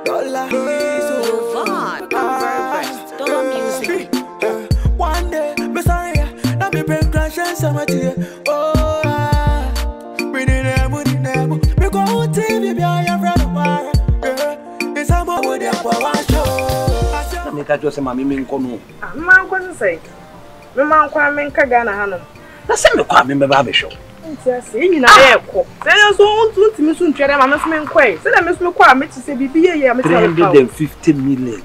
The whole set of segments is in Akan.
Dollar. Dollar music. One day, me sorry, now me bring crash and summer to you. Oh, bring in the money, me go on TV, be your friend of mine. It's a more with your power show. Me catch you say, "Mami, me nko no." Man, what say? Me man, kwa me nka Ghana hanom. Na say me kwa me ba be show. Ntiase, enyi na ye ko. Say so untu ntimi so ntwere ma me so me nkoi. Say na me so me kwa me ti say bibi ye me tell 350 million.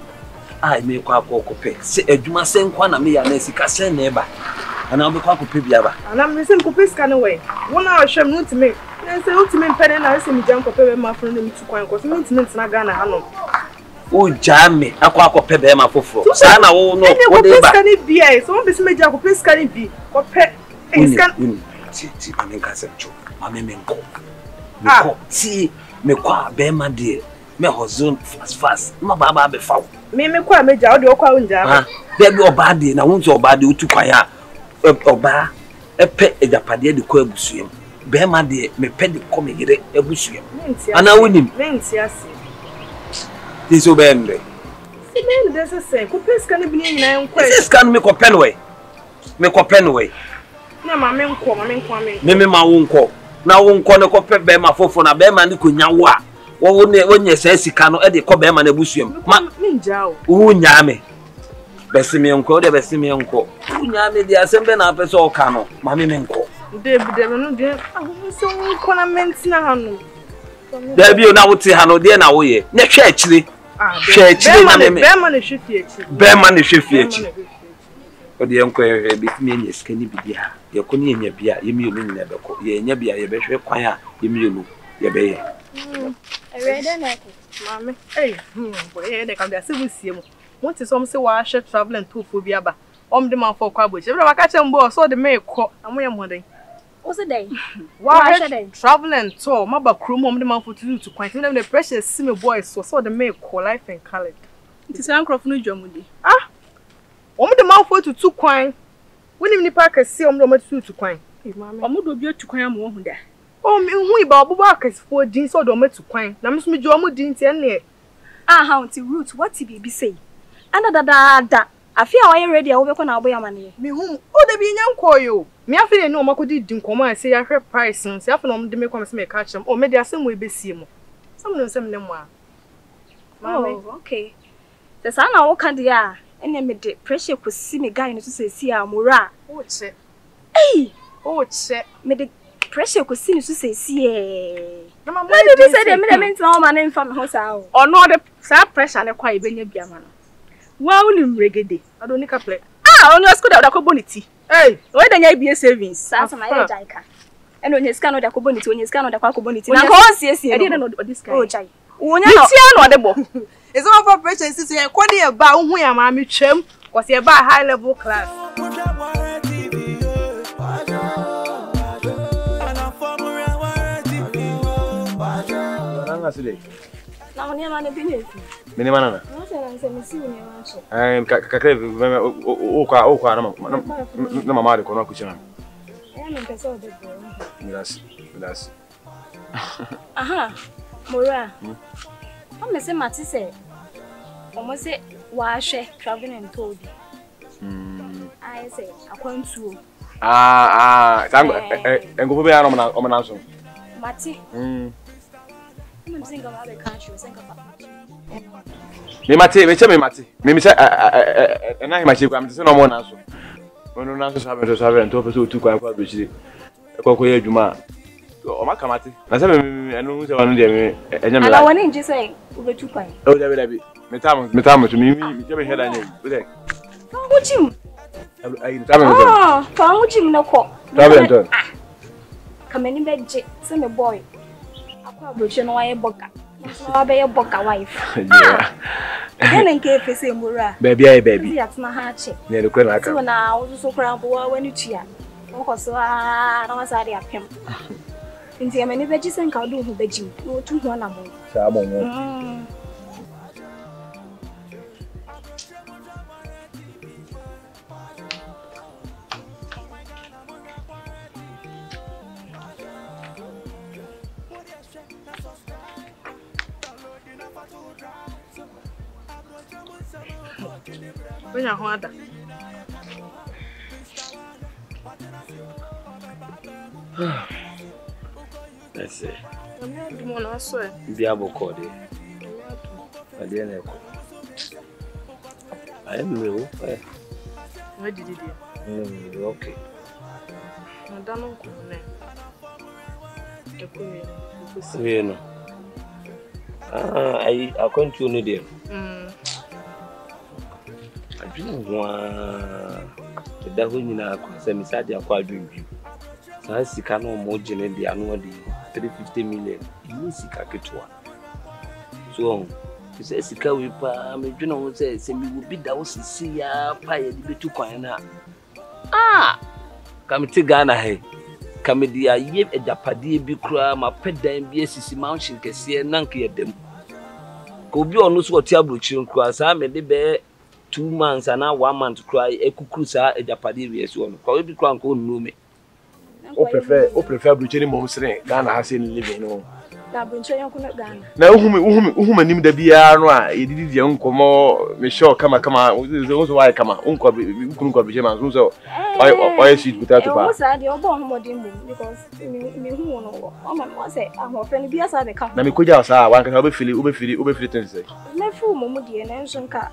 Ai me kwa kope. Se adwuma se nkwa na me ya na sika se na eba. Ana me kwa kope bia ba. Ana me se kope sika no we. Wona a hwem no ntimi. Na say ultimi mpede na say me jan kope be ma fro na me tu kwan ko. So me ntimi ntina Ghana hanom. O jame akwa kope be ma foforo. Sa na wo no wo de ba. Kope sika ni bia. So be se me jan kope sika ni bi. Kope ti mami nka se cho. Mami me nko. Me ti me kwa be ma de. Me hozon fast. Ma ba be fa. Me kwa meja o de okwa unja. Ah, baby oba de na won so oba de otu kwan a oba epe ejapade de ko abusuem. Be ma de me pe de ko me yire abusuem. Ana wonim. Menti ase. This obende. Si me de se se ko peska ne bi ni nyina nkwa. This can me ko pen we. Me ko pen we. Na ma me nkwa me. Me ma wo nko. Na wo nko ne ko pe be ma fofo na be ma ne ko nya wo a. Wo nye se sika no e de ko be ma na abusuem. Ma ninja o. Wo nya me. Besimi nko de besimi nko. Wo nya me de asembe na pese o ka no. Ma me nko. De no de so nko na menti na hanu. Da bi o na wote ha no de na wo ye. Ne hwe akire. Hwe akire na me. Be ma ne hwe akire. Be ma ne hwe akire. O de nko ye bi mi enye sika ni bibia. Ye ko ni enya bia ye mi onu nyina be ko. Ye enya bia ye be hwe kwan a ye mi onu ye be ye. Ready na ko. Mama, boy, they come there see we see mo. Want some say wa share traveling to phobia ba. De man for kwa boche. Bra ka chem bo so de me ko. Amo ye mo den. O se dey. Wa share traveling to ma ba krom de man for to kwant. Dem the pressure see me boy so de me ko life and college. It is ancroft no dwamudi. Ah. De man for to kwan. Wonim ni park see de ma to kwan. Mama. Do bi to kwan am wo hu da. Me hu iba obubo akasifo din so do metu kwan na me so me jo mu din tie ne how until root what be say ana da afia wa ready a wo be ko na obo ya mane me hu o da bi nyanko yo me afia ne o makodi din komo a say ya hwe price nse afia no de me kwam se me ka chem o me de asem we besie mu some no sem ne mo a oh okay the sana na wo kan de a ene me de pressure ko si me guy no so say si a mora o che o che me de pressure ko sini so say na ma mo dey say dem menti ma o ma na mfa me ho sa o ono de sa pressure ne kwa ibenya bia ma no wa unim regede adoni ka play ono school da ko boniti we da nya bia savings sa ma ye jaika eno onye sika no da ko boniti onye sika no da kwa ko boniti na ko siesie e dey no this guy o jai wonya no tia no de bo is all for pressure sisi e ko dey ba hu ya ma me twam ko se ba high level class na woni ma na bi ne fi Mini mana na? no se na se mi si woni ma so Kakre o kwa na mama de ko na kuchina. Me pesa o de bo Milas. aha mora me se mati se o mo se wa hwe traveling and told I say akwantuo tango engofo be ya no na so mati mzinga babe country senga papa me mate me say na hima che kwa me say no mo na so ono na so sabe nto pe so tu kwa kwa bechi ko ye adwuma o maka mate na say me enu se wanu de me enya me ala woni nje say ubetu kwan o dabi me tam to me je be head anya o de fa wuchim ai tam me fa wuchim na ko dabi nto kameni beje se me boy akwa broche no waye boka no be ye boka wife ene nke fese mura baby ya tuna ha che ne de kwena aka so na wo so kra bo wani tua wo ko so na wasari apem nti ameni beji sen ka do hu beji no tu hu na mo sa mo Downloading a photo drive. When you want that. Let's see. I'm not the one I swear. Diabo Cody. I didn't know. I am real. Where did you do? Okay. I don't know. You know. I continue there. I didn't want the Dahuna Semi-Sadi acquired. So I see no more generally annual 350 million. You see Kaketua. So, you say, Sika, we don't say, we will be the house, see ya, pie, the two coin. Come to Ghana, hey. Come dia ye a japadi bi kura ma peda bi asisi mountain kese nanke yedem ko bi onu so tiabro chirin kura sa me de be 2 months and 1 month kura ekukuru sa a japadi bi esi onu ko bi kura nko nu me o prefer brucheni mom sere Ghana ha say living no da bunche yanko na Ghana na uhum anim da bia no a yedidi de nkomo me sure kama so why kama unko brucheni man so oil sweet potato ba o sa de obo homodin mu because me hu no o ma say ahofre ni bia sa be ka na me koja sa wan ka obefili things say me fu mu de na nso nka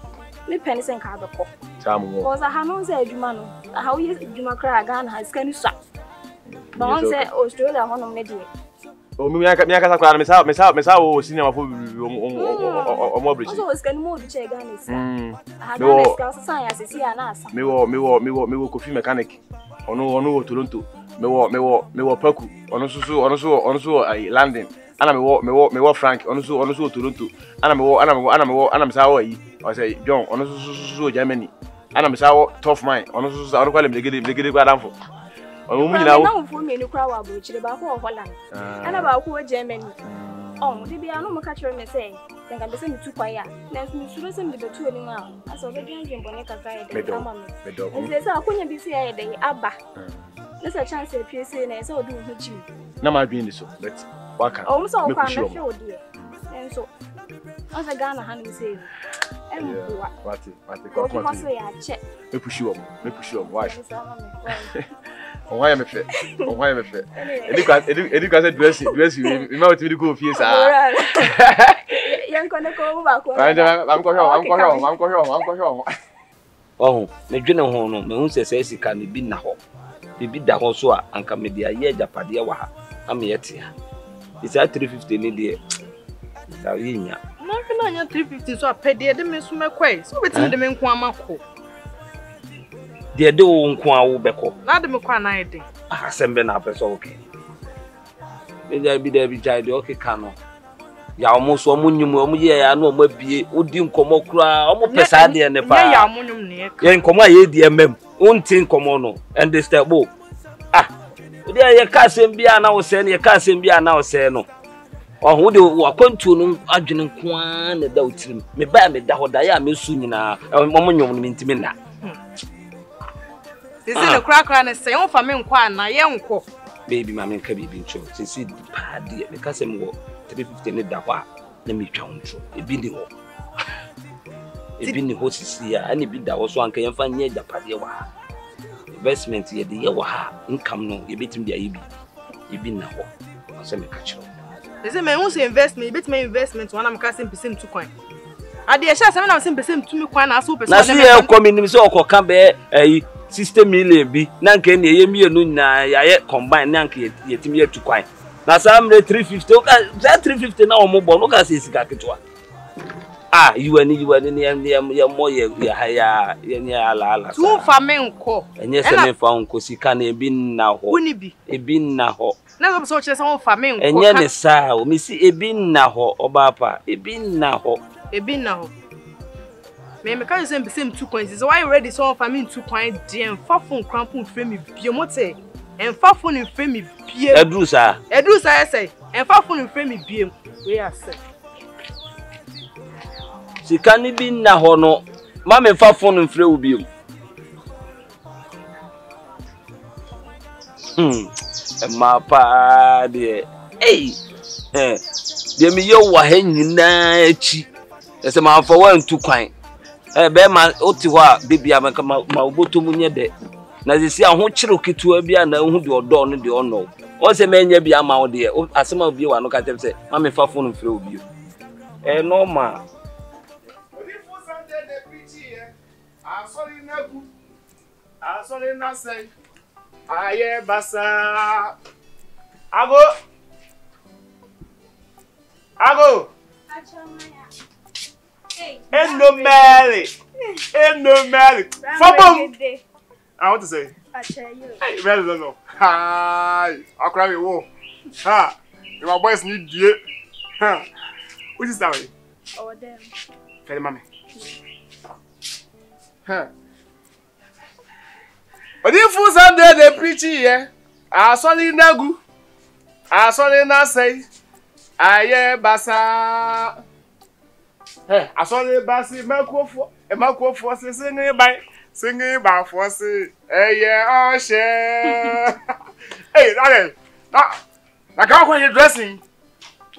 me peni sen ka be ko sa mu because ha no say adwuma no ha wo yes adwuma kra Ghana ha skani sa ba on say Australia honom ne de o mi aka kwa me sa o senior mafo o mo bridge so skani mo du che Ghana sa ha Ghana ska so san ya sisi ya na asa me wo coffee mechanic ono Toronto me wo Paku ono so London ana me wo Frank ono so Toronto ana me sa wo yi o say John ono so Germany ana me sa wo Tough Mind ono so ono kwale mlegede kwa danfo ono mu nyina wo na mfu me ni kwa wa bro chire ba ko Holland ana ba ko Germany de bia no mo ka chere me say denga be se mi tu kwa ya na mi suro se mi de betu oni ma aso be dwan bone kakra ya de kama me nze se akonya bi se ya de aba na se chance e pie se na se odu hu chi na ma dwen ni so but waka o so kwa na fe odi e so o se Ghana ha ni se embuwa wati ko ko so ya che me pushi wo why Why me fe? Edi kwa se dress me ma otimi go fie sa. Yan ko ne ko ba ko. Am ko hyo. Oh, me dwene ho no, me hu se sika me bi na ho. Bi da ho so a anka me dia ye japade wa ha. Am ye te ha. It's at 350 ni de. Da yinya. Na hwe na nya 350 so a pede de me so mekwai. So betimi de me nko amako. De wo nko awo beko na de me kwa na ede asembe na peso okay me ja bi jai de okay kano ya omo so omo nyum omo ye ya na omo abie odi nkomo kura omo pesa de ne pa ya omo nyum ne ye nkomo aye di emem unti nkomo no understand odi ye ka asem bia na wo se ne ye ka asem bia na wo se no oho de wakwantu no adwene nko a na da otirim me ba me da ho da ya me su nyina omo nyum no mintimi na This is the cracker and say, "Oh, for me, na ye unko." Baby, mama, can be bincho. Since it party, because I'm 350 ne da wa, na me twa uncho. E bi ni ho. E bi ni ho sisi ya, ani bi da wo so anka yemfa nye da pade wa. Investment ye de ye wa ha, income no, ye betim dia ye bi. E bi na ho. Ase me ka chiro. This is me who say investment, bit me investment one am ka sem tu kwan. Ade e sha sem na sem tu mi kwan na so person. Na see e come ni so okoka be $60 million bi nanke ne ye mienu na ya combine nanke yetimi yetu kwan na samre 350 o ka 350 na omo bo no ka se sika ketwa you ani ne mo ye haya ye ne ala tu fa me nko enye se me fa nko sika na ebi na ho woni bi ebi na ho na so che se won fa me nko enye ne sa o mi si ebi na ho oba pa ebi na ho me can say same 2 coins. So why already so for me 2 coins DM fa phone crampon frame me biemote and fa phone frame me biem Edu sa say and fa phone frame me biem we are say sika ni bi na ho no ma me fa phone frame u biem ma pa de de me yo wa ha nyina achi ese ma fa 1 2 coin be ma oti ho a de bia ma obotomu nye de na ze si aho kire ketua bia na hu de odo no de ono o se menya bia ma wo de asema bia wa no ka tem se ma me fa phone mfre obi normal Odifu Sunday de preach here asori nagu asori na say aye basa ago Endo Mary. Fabum. I want to say. Hey, well, no. Hi. I'll cry me. Whoa. Ha. Your boys need you. Ha. What is that way? Oh, them. Tell mommy. Ha. Odifu Sunday they preach here. Asoli nagu. Asoli na say. Aye basa. Hey, asole basi makwofo se singing by force. Hey, yeah, oh shit. Hey, darling. Na ka kwa dressing.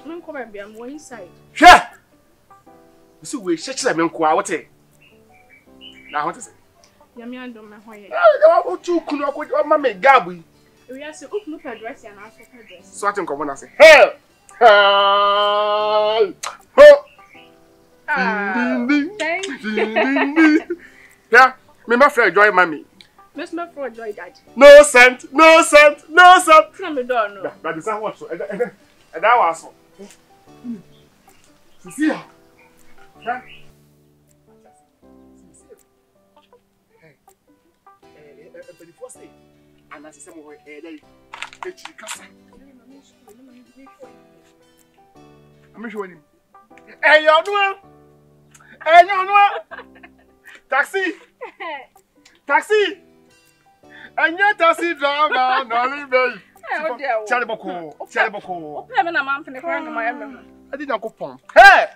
I'm coming be am inside. Sure. You see we church na me kwa what eh. Na what say? Yami ando me hoye. Ah, o tu kunu akwa ma me gabu. We are say ukunu pa dress ya na aso pa dress. So atin ko na say. Hey. Ho. Thank you. Yeah, me my friend Joy Mommy. Miss my friend Joy Dad. No cent. No, me don't know. That is what so. And that was so. See ya. Yeah. Hey. But the first day, and as I said, we there. I'm sure him. Hey, you know. Taxi. And your taxi driver, no leave. Charlie Boko. Open na man for the friend of my member. I did not go pump. Hey!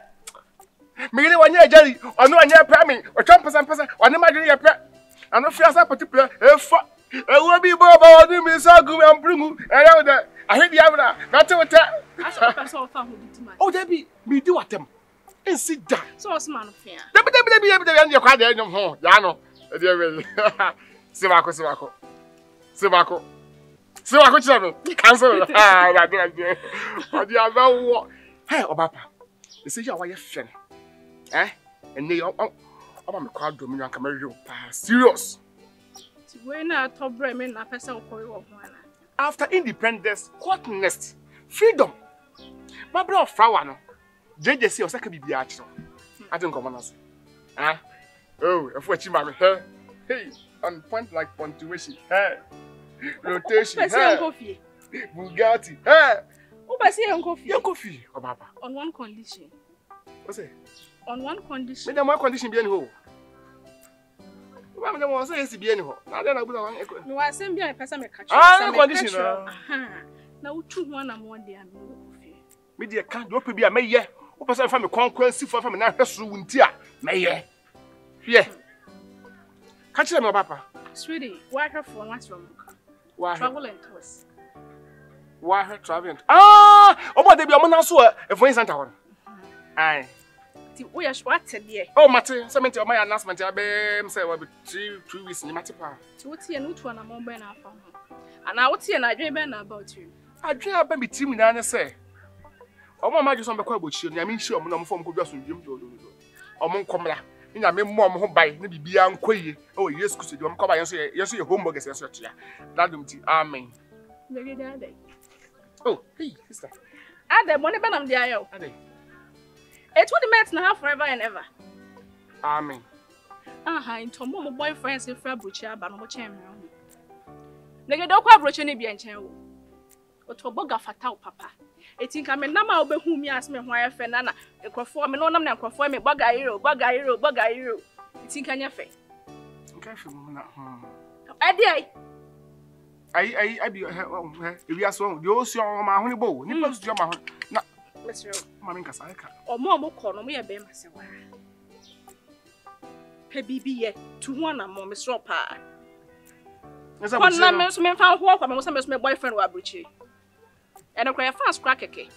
Me 1 year jelly, or no 1 year payment, or 10%, or no matter your pet. I don't feel so particular. If I will be Bobo, do me so good and bring you. I hate the Avana. Not to attack. Oh, Debbie, me do at them. And sit down. So what's man of fear? Debbie, you're quite there. No, Yano. Sivako, channel. Cancel. Ah, but you are now. Hey, Obapa. You see, you are your friend. Eh? And they are my crowd dominion can marry you. Serious. When I top Bremen, I person will after independence, what next? Freedom. My brother, Flower. JJC or second BB actually. I don't come on us. Ah, oh, if what you mammy, hey, on point like punctuation, hey, rotation, hey, Bugatti, hey. Oh, but see, Uncle Coffee, or Papa. On one condition. What's it? On one condition. Then one condition be any hole. Mamma was saying to be any hole. Now then I would have echo. No, I send me a person make catch. Ah, condition. Now, 2 1 and 1 day. Media can't do be a mayor. Who person from a conquest for from an ancestral winter? Mayor. Yeah. Catch them, Papa. Sweetie, why her for what's wrong? Why traveling to us? Why her traveling? Ah, oh, but they be a man also a voice and town. Aye. We are what today. Oh, Matty, some of my announcement, I be say, will be 2 weeks in Matipa. To what you know to an amount by now. And I would see an idea about you. I dream about me team in an say. Oh, my just on the quibble, I mean, sure, I'm from good just in Jim. Oh, Moncombra. In a mom who buy, maybe beyond quay. Oh, yes, because you come by and say, yes, your homework is a search. That don't be amen. Maybe that day. Oh, hey, sister. Add the money, but I'm the IO. It's what the mates now forever and ever. Amen. Into my boyfriends in Fabucha, but no champion. Nigga don't quite broach any be and channel. Or to Boga Fatao, Papa. I think I'm a number of whom you ask me why I Fernana, a conform, no, I'm not conforming, Bagairo. You think I'm your face. I be if you are so, you see my honey bow, you must jump on. Mr. Mamma Casaica. Or more corner, me a bear myself. Baby, 2 1 and more, Miss Ropa. As I was saying, found walk, I must my boyfriend Wabuchi. And I cry a fast crack a cake.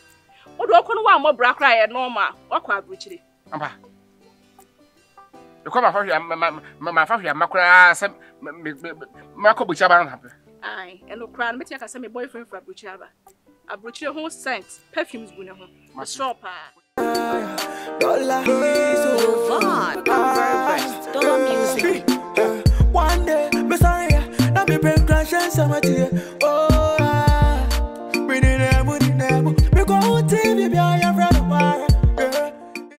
Or do I call one more black cry at normal or quite richly? Because my family, Macra, some Marco Buchaban happy. Aye, and no crown, but I send my boyfriend for Buchava. I brought you whole scent, perfumes, my shop. Dollar music. One day, me sorry, now me bring crashes so much here. Oh, we need